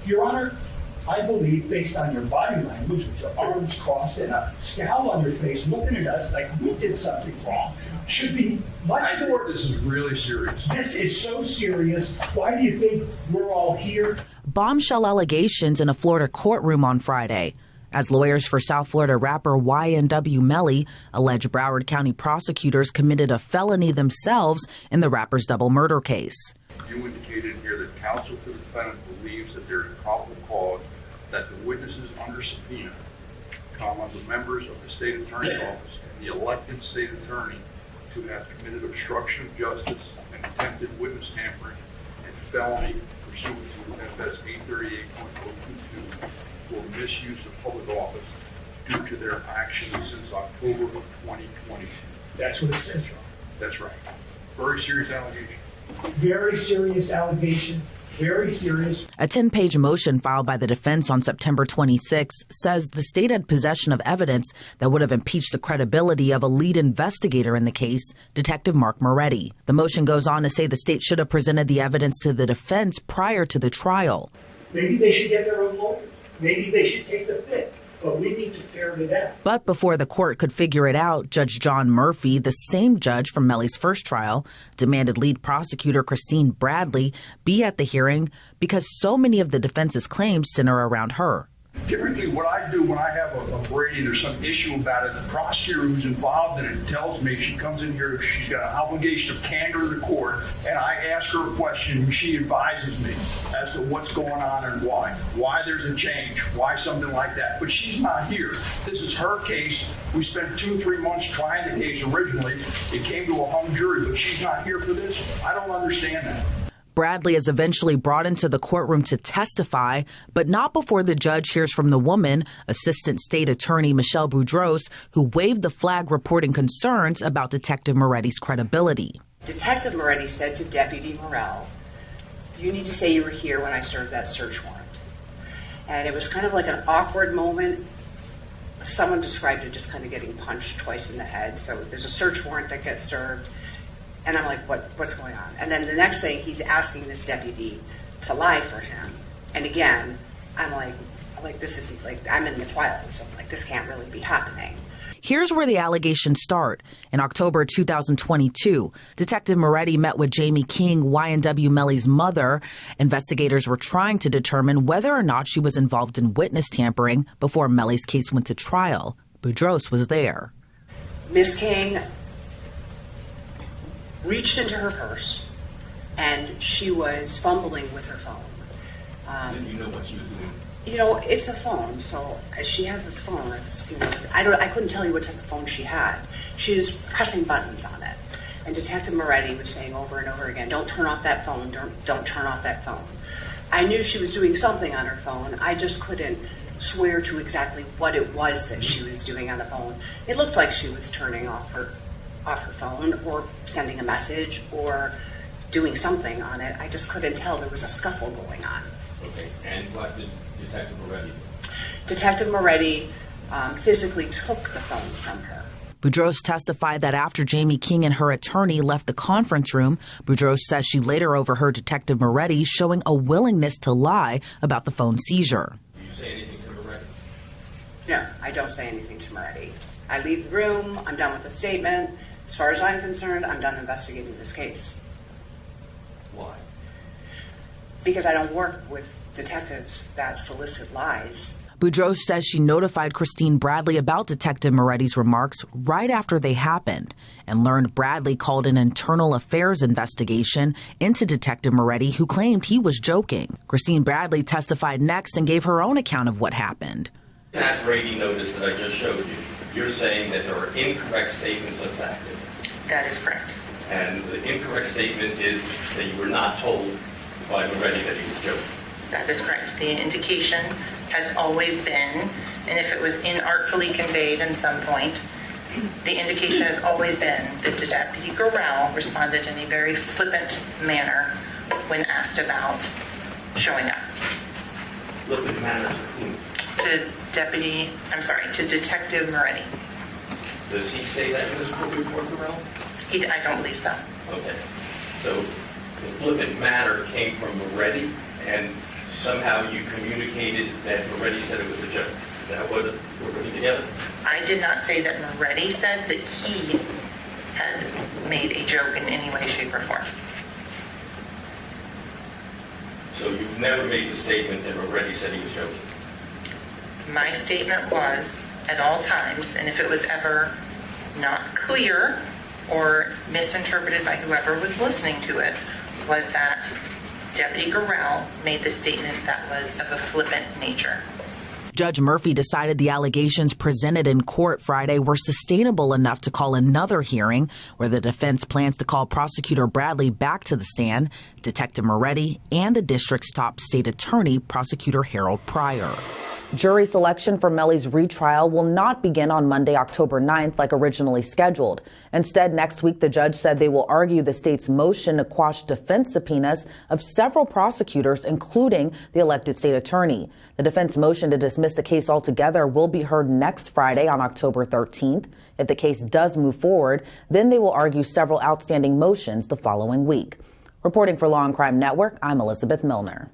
Your Honor, I believe, based on your body language, with your arms crossed and a scowl on your face, looking at us like we did something wrong, should be much more. This is really serious. This is so serious. Why do you think we're all here? Bombshell allegations in a Florida courtroom on Friday, as lawyers for South Florida rapper YNW Melly allege Broward County prosecutors committed a felony themselves in the rapper's double murder case. You indicated here that counsel for the defendant believes that there is probable cause that the witnesses under subpoena, the members of the state attorney's office and the elected state attorney to have committed obstruction of justice and attempted witness tampering and felony pursuant to FS 838.022 for misuse of public office due to their actions since October of 2020. That's what it says, Your Honor. That's right. Very serious allegation. Very serious allegation. Very serious. A 10-page motion filed by the defense on September 26 says the state had possession of evidence that would have impeached the credibility of a lead investigator in the case, Detective Mark Moretti. The motion goes on to say the state should have presented the evidence to the defense prior to the trial. Maybe they should get their own lawyer. Maybe they should take the fit. But we need to ferret it out. But before the court could figure it out, Judge John Murphy, the same judge from Melly's first trial, demanded lead prosecutor Christine Bradley be at the hearing because so many of the defense's claims center around her. Typically, what I do when I have a brain or some issue about it, the prosecutor who's involved in it tells me, she comes in here, she's got an obligation of candor to the court, and I ask her a question, and she advises me as to what's going on and why there's a change, why something like that. But she's not here. This is her case. We spent 2 or 3 months trying the case originally. It came to a hung jury, but she's not here for this. I don't understand that. Bradley is eventually brought into the courtroom to testify, but not before the judge hears from the woman, Assistant State Attorney Michelle Boudreaux, who waved the flag reporting concerns about Detective Moretti's credibility. Detective Moretti said to Deputy Morrell, "You need to say you were here when I served that search warrant." And it was kind of like an awkward moment. Someone described it just kind of getting punched twice in the head. So there's a search warrant that gets served. And I'm like, what's going on? And then the next thing, he's asking this deputy to lie for him. And again, I'm like, this is like, I'm in the twilight, so I'm like, this can't really be happening. Here's where the allegations start. In October 2022, Detective Moretti met with Jamie King, YNW Melly's mother. Investigators were trying to determine whether or not she was involved in witness tampering before Melly's case went to trial. Boudreaux was there. Miss King reached into her purse, and she was fumbling with her phone. Did you know what she was doing? You know, it's a phone, so she has this phone. It's, you know, I couldn't tell you what type of phone she had. She was pressing buttons on it, and Detective Moretti was saying over and over again, "Don't turn off that phone. Don't turn off that phone." I knew she was doing something on her phone. I just couldn't swear to exactly what it was that she was doing on the phone. It looked like she was turning off her phone or sending a message or doing something on it. I just couldn't tell. There was a scuffle going on. Okay, and what did Detective Moretti do? Detective Moretti physically took the phone from her. Boudreaux testified that after Jamie King and her attorney left the conference room, Boudreaux says she later overheard Detective Moretti showing a willingness to lie about the phone seizure. Do you say anything to Moretti? No, I don't say anything to Moretti. I leave the room. I'm done with the statement. As far as I'm concerned, I'm done investigating this case. Why? Because I don't work with detectives that solicit lies. Boudreaux says she notified Christine Bradley about Detective Moretti's remarks right after they happened and learned Bradley called an internal affairs investigation into Detective Moretti, who claimed he was joking. Christine Bradley testified next and gave her own account of what happened. That Brady notice that I just showed you, you're saying that there are incorrect statements of fact. That is correct. And the incorrect statement is that you were not told by Moretti that he was joking. That is correct. The indication has always been, and if it was inartfully conveyed in some point, the indication has always been that Deputy Gorell responded in a very flippant manner when asked about showing up. Flippant manner to whom? To Detective Moretti. Does he say that in his report, Gorell? I don't believe so. Okay. So the flippant matter came from Moretti, and somehow you communicated that Moretti said it was a joke. Is that what we're putting together? I did not say that Moretti said that he had made a joke in any way, shape, or form. So you've never made the statement that Moretti said he was joking? My statement was, at all times, and if it was ever not clear or misinterpreted by whoever was listening to it, was that Deputy Gorell made the statement that was of a flippant nature. Judge Murphy decided the allegations presented in court Friday were sustainable enough to call another hearing where the defense plans to call Prosecutor Bradley back to the stand, Detective Moretti, and the district's top state attorney, Prosecutor Harold Pryor. Jury selection for Melly's retrial will not begin on Monday, October 9th, like originally scheduled. Instead, next week, the judge said they will argue the state's motion to quash defense subpoenas of several prosecutors, including the elected state attorney. The defense motion to dismiss the case altogether will be heard next Friday on October 13th. If the case does move forward, then they will argue several outstanding motions the following week. Reporting for Law&Crime Network, I'm Elizabeth Millner.